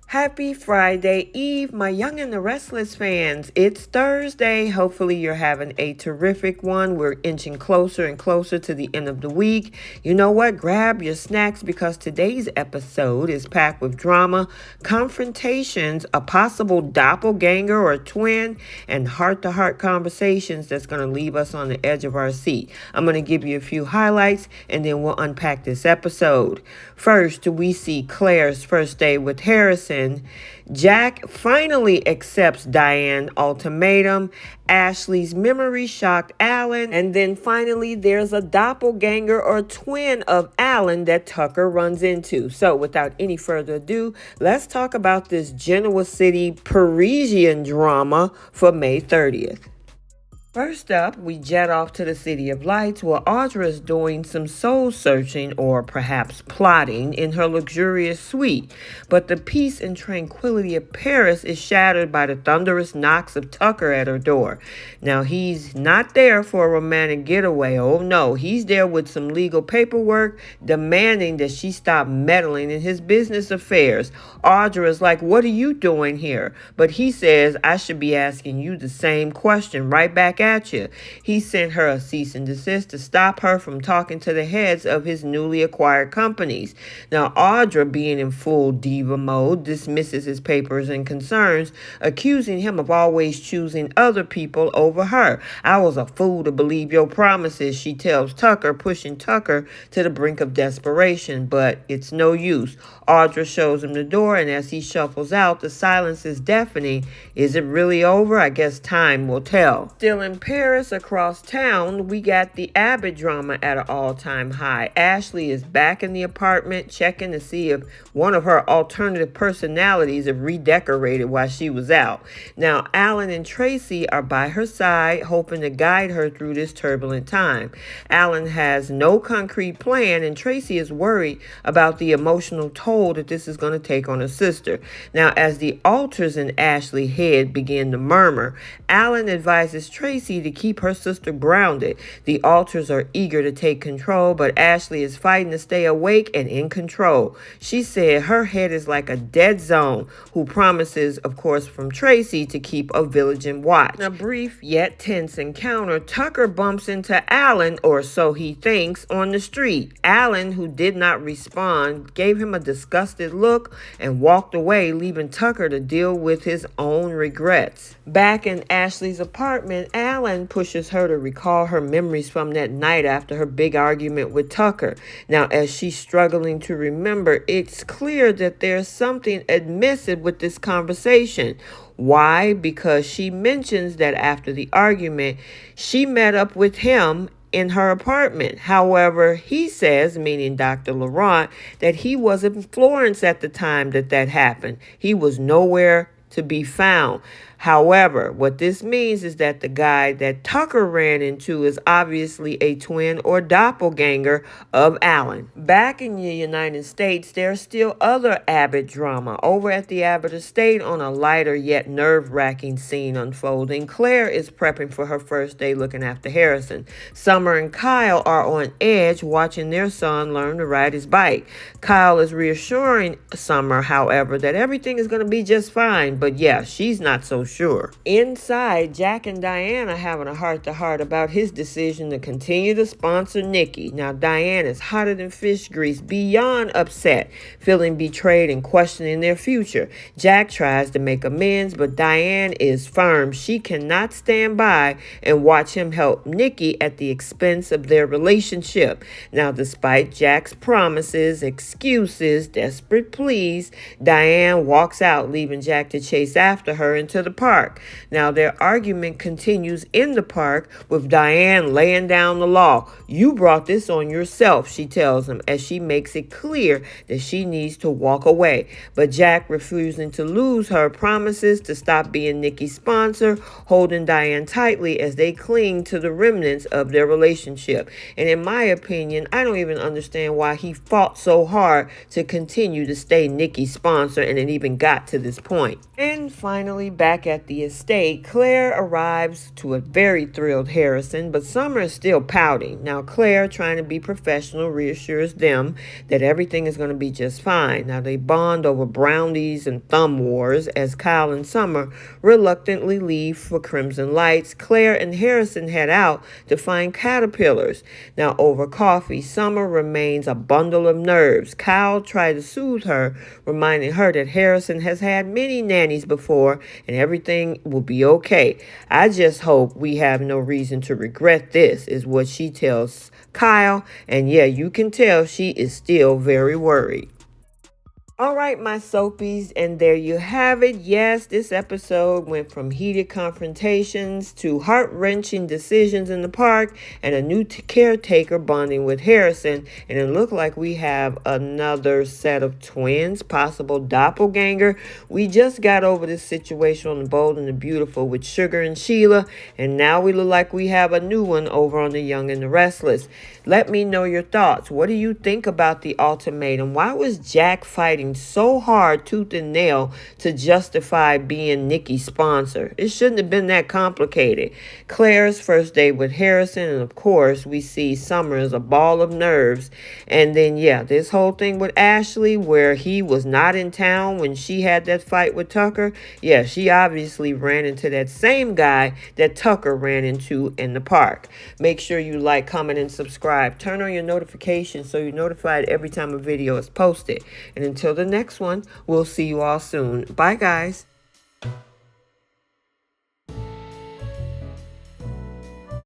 Happy Friday Eve, my young and the Restless fans. It's Thursday. Hopefully, you're having a terrific one. We're inching closer and closer to the end of the week. You know what? Grab your snacks because today's episode is packed with drama, confrontations, a possible doppelganger or twin, and heart to heart conversations that's going to leave us on the edge of our seat. I'm going to give you a few highlights and then we'll unpack this episode. First, we see Claire's first day with Harrison. Jack finally accepts Diane ultimatum. Ashley's memory shocked Alan. And then finally, there's a doppelganger or twin of Alan that Tucker runs into. So without any further ado, let's talk about this Genoa City Parisian drama for May 30th. First up, we jet off to the City of Lights where Audra is doing some soul searching or perhaps plotting in her luxurious suite. But the peace and tranquility of Paris is shattered by the thunderous knocks of Tucker at her door. Now, he's not there for a romantic getaway. Oh no, he's there with some legal paperwork demanding that she stop meddling in his business affairs. Audra is like, "What are you doing here?" But he says, "I should be asking you the same question right back at you." He sent her a cease and desist to stop her from talking to the heads of his newly acquired companies. Now, Audra, being in full diva mode, dismisses his papers and concerns, accusing him of always choosing other people over her. "I was a fool to believe your promises," she tells Tucker, pushing Tucker to the brink of desperation, but it's no use. Audra shows him the door, and as he shuffles out, the silence is deafening. Is it really over? I guess time will tell. Still in Paris, across town, we got the Abbott drama at an all-time high. Ashley is back in the apartment, checking to see if one of her alternative personalities have redecorated while she was out. Now, Alan and Tracy are by her side, hoping to guide her through this turbulent time. Alan has no concrete plan, and Tracy is worried about the emotional toll that this is going to take on her sister. Now, as the altars in Ashley's head begin to murmur, Alan advises Tracy to keep her sister grounded. The altars are eager to take control, but Ashley is fighting to stay awake and in control. She said her head is like a dead zone, who promises, of course, from Tracy to keep a vigilant watch. In a brief yet tense encounter, Tucker bumps into Alan, or so he thinks, on the street. Alan, who did not respond, gave him a disgusted look and walked away, leaving Tucker to deal with his own regrets. Back in Ashley's apartment, Alan pushes her to recall her memories from that night after her big argument with Tucker. Now, as she's struggling to remember, it's clear that there's something amiss with this conversation. Why? Because she mentions that after the argument, she met up with him in her apartment. However, he says, meaning Dr. Laurent, that he was in Florence at the time that happened. He was nowhere to be found. However, what this means is that the guy that Tucker ran into is obviously a twin or doppelganger of Alan. Back in the United States, there's still other Abbott drama. Over at the Abbott estate, on a lighter yet nerve-wracking scene unfolding, Claire is prepping for her first day looking after Harrison. Summer and Kyle are on edge watching their son learn to ride his bike. Kyle is reassuring Summer, however, that everything is going to be just fine, but yeah, she's not so sure. Inside, Jack and Diane are having a heart-to-heart about his decision to continue to sponsor Nikki. Now, Diane is hotter than fish grease, beyond upset, feeling betrayed and questioning their future. Jack tries to make amends, but Diane is firm. She cannot stand by and watch him help Nikki at the expense of their relationship. Now, despite Jack's promises, excuses, desperate pleas, Diane walks out, leaving Jack to chase after her into the park. Now, their argument continues in the park with Diane laying down the law. "You brought this on yourself," she tells him, as she makes it clear that she needs to walk away. But Jack, refusing to lose her promises to stop being Nikki's sponsor, holding Diane tightly as they cling to the remnants of their relationship. And in my opinion, I don't even understand why he fought so hard to continue to stay Nikki's sponsor, and it even got to this point. And finally, back back at the estate, Claire arrives to a very thrilled Harrison, but Summer is still pouting. Now, Claire, trying to be professional, reassures them that everything is going to be just fine. Now, they bond over brownies and thumb wars as Kyle and Summer reluctantly leave for Crimson Lights. Claire and Harrison head out to find caterpillars. Now, over coffee, Summer remains a bundle of nerves. Kyle tries to soothe her, reminding her that Harrison has had many nannies before and everything will be okay. I just hope we have no reason to regret this, is what she tells Kyle. And yeah, you can tell she is still very worried. All right, my soapies, and there you have it. Yes, this episode went from heated confrontations to heart-wrenching decisions in the park and a new caretaker bonding with Harrison. And it looked like we have another set of twins, possible doppelganger. We just got over this situation on The Bold and the Beautiful with Sugar and Sheila, and now we look like we have a new one over on The Young and the Restless. Let me know your thoughts. What do you think about the ultimatum? Why was Jack fighting so hard, tooth and nail, to justify being Nikki's sponsor? It shouldn't have been that complicated. Claire's first date with Harrison, and of course, we see Summer as a ball of nerves. And then, yeah, this whole thing with Ashley, where he was not in town when she had that fight with Tucker. Yeah, she obviously ran into that same guy that Tucker ran into in the park. Make sure you like, comment, and subscribe. Turn on your notifications so you're notified every time a video is posted. And until the next one, we'll see you all soon. Bye, guys.